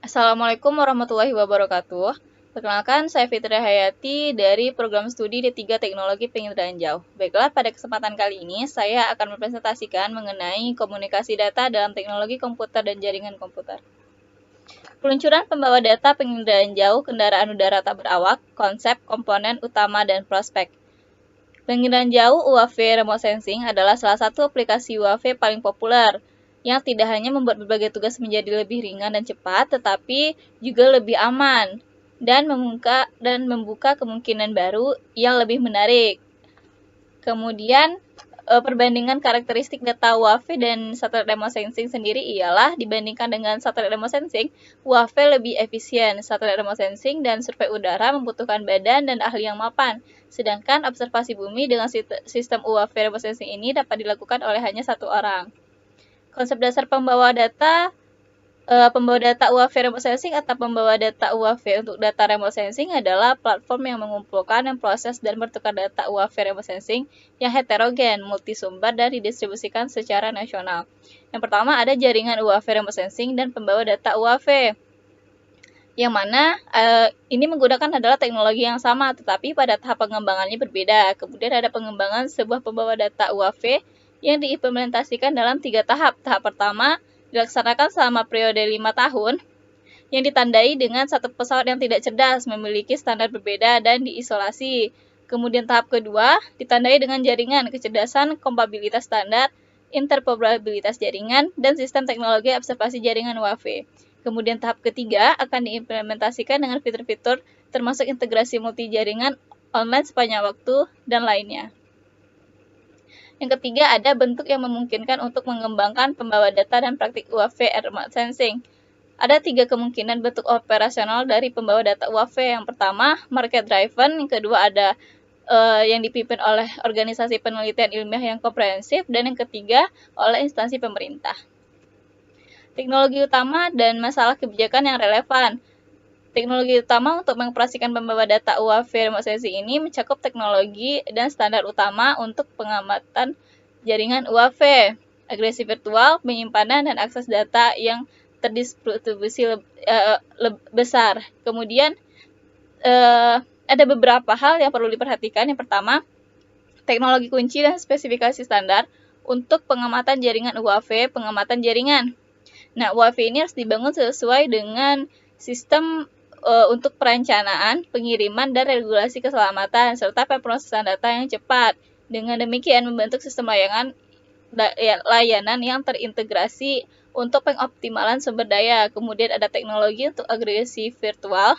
Assalamualaikum warahmatullahi wabarakatuh. Perkenalkan, saya Fitri Hayati dari program studi D3 Teknologi Penginderaan Jauh. Baiklah, pada kesempatan kali ini saya akan mempresentasikan mengenai komunikasi data dalam teknologi komputer dan jaringan komputer. Peluncuran pembawa data penginderaan jauh kendaraan udara tak berawak, konsep, komponen utama, dan prospek. Penginderaan jauh UAV Remote Sensing adalah salah satu aplikasi UAV paling populer, yang tidak hanya membuat berbagai tugas menjadi lebih ringan dan cepat, tetapi juga lebih aman dan membuka kemungkinan baru yang lebih menarik. Kemudian, perbandingan karakteristik data UAV dan satelit remote sensing sendiri ialah dibandingkan dengan satelit remote sensing, UAV lebih efisien. Satelit remote sensing dan survei udara membutuhkan badan dan ahli yang mapan, sedangkan observasi bumi dengan sistem UAV remote sensing ini dapat dilakukan oleh hanya satu orang. Konsep dasar pembawa data UAV remote sensing atau pembawa data UAV untuk data remote sensing adalah platform yang mengumpulkan, memproses, dan bertukar data UAV remote sensing yang heterogen, multisumber, dan didistribusikan secara nasional. Yang pertama ada jaringan UAV remote sensing dan pembawa data UAV, yang mana ini menggunakan adalah teknologi yang sama, tetapi pada tahap pengembangannya berbeda. Kemudian ada pengembangan sebuah pembawa data UAV yang diimplementasikan dalam 3 tahap. Tahap pertama dilaksanakan selama periode 5 tahun, yang ditandai dengan satu pesawat yang tidak cerdas, memiliki standar berbeda, dan diisolasi. Kemudian tahap kedua ditandai dengan jaringan, kecerdasan, kompatibilitas standar, interoperabilitas jaringan, dan sistem teknologi observasi jaringan UAV. Kemudian tahap ketiga akan diimplementasikan dengan fitur-fitur termasuk integrasi multi jaringan online sepanjang waktu, dan lainnya. Yang ketiga, ada bentuk yang memungkinkan untuk mengembangkan pembawa data dan praktik UAV remote sensing. Ada 3 kemungkinan bentuk operasional dari pembawa data UAV. Yang pertama, market driven. Yang kedua, ada yang dipimpin oleh organisasi penelitian ilmiah yang komprehensif. Dan yang ketiga, oleh instansi pemerintah. Teknologi utama dan masalah kebijakan yang relevan. Teknologi utama untuk mengoperasikan pembawa data UAV remote sensing ini mencakup teknologi dan standar utama untuk pengamatan jaringan UAV, agresi virtual, penyimpanan, dan akses data yang terdistribusi besar. Kemudian, ada beberapa hal yang perlu diperhatikan. Yang pertama, teknologi kunci dan spesifikasi standar untuk pengamatan jaringan UAV, pengamatan jaringan. Nah, UAV ini harus dibangun sesuai dengan sistem untuk perencanaan, pengiriman, dan regulasi keselamatan, serta pemrosesan data yang cepat. Dengan demikian, membentuk sistem layanan yang terintegrasi untuk pengoptimalan sumber daya. Kemudian ada teknologi untuk agregasi virtual,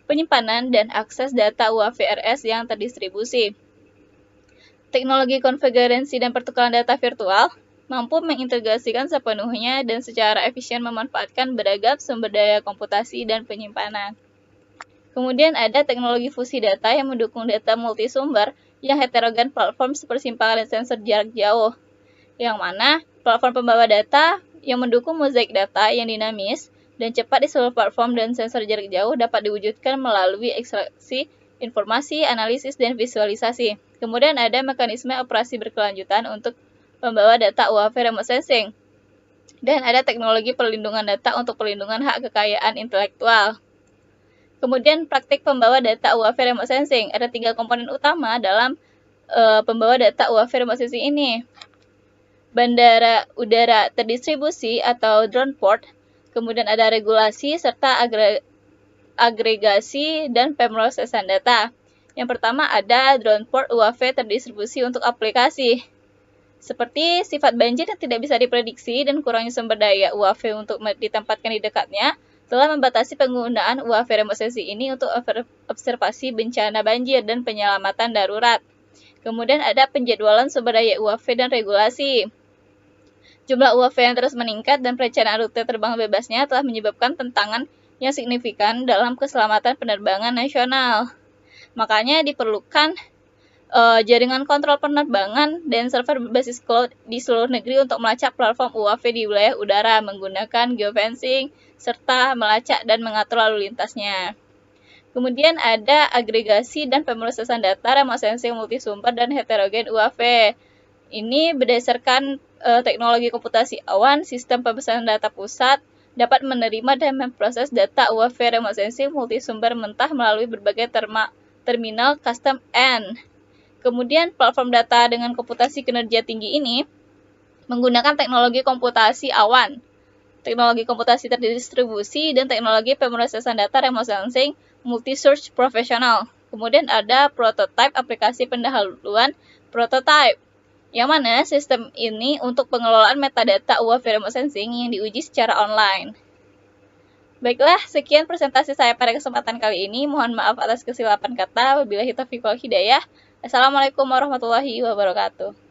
penyimpanan, dan akses data UAV RS yang terdistribusi. Teknologi konfigurasi dan pertukaran data virtual mampu mengintegrasikan sepenuhnya dan secara efisien memanfaatkan beragam sumber daya komputasi dan penyimpanan. Kemudian ada teknologi fusi data yang mendukung data multisumber yang heterogen platform sepersimpangan dan sensor jarak jauh, yang mana platform pembawa data yang mendukung mozaik data yang dinamis dan cepat di seluruh platform dan sensor jarak jauh dapat diwujudkan melalui ekstraksi informasi, analisis, dan visualisasi. Kemudian ada mekanisme operasi berkelanjutan untuk pembawa data UAV remote sensing. Dan ada teknologi perlindungan data untuk perlindungan hak kekayaan intelektual. Kemudian praktik pembawa data UAV remote sensing. Ada 3 komponen utama dalam pembawa data UAV remote sensing ini. Bandara udara terdistribusi atau drone port. Kemudian ada regulasi serta agregasi dan pemrosesan data. Yang pertama ada drone port UAV terdistribusi untuk aplikasi seperti sifat banjir yang tidak bisa diprediksi dan kurangnya sumber daya UAV untuk ditempatkan di dekatnya, telah membatasi penggunaan UAV remote sensing ini untuk observasi bencana banjir dan penyelamatan darurat. Kemudian ada penjadwalan sumber daya UAV dan regulasi. Jumlah UAV yang terus meningkat dan perencanaan rute terbang bebasnya telah menyebabkan tantangan yang signifikan dalam keselamatan penerbangan nasional. Makanya diperlukan jaringan kontrol penerbangan dan server berbasis cloud di seluruh negeri untuk melacak platform UAV di wilayah udara menggunakan geofencing serta melacak dan mengatur lalu lintasnya. Kemudian ada agregasi dan pemrosesan data remote sensing multisumber dan heterogen UAV. Ini berdasarkan teknologi komputasi awan, sistem pemesanan data pusat, dapat menerima dan memproses data UAV remote sensing multisumber mentah melalui berbagai terminal custom end. Kemudian platform data dengan komputasi kinerja tinggi ini menggunakan teknologi komputasi awan, teknologi komputasi terdistribusi, dan teknologi pemrosesan data remote sensing multi-source profesional. Kemudian ada prototype aplikasi pendahuluan prototype, yang mana sistem ini untuk pengelolaan metadata UAV remote sensing yang diuji secara online. Baiklah, sekian presentasi saya pada kesempatan kali ini. Mohon maaf atas kesilapan kata. Wabillahi taufiq wal hidayah. Assalamualaikum warahmatullahi wabarakatuh.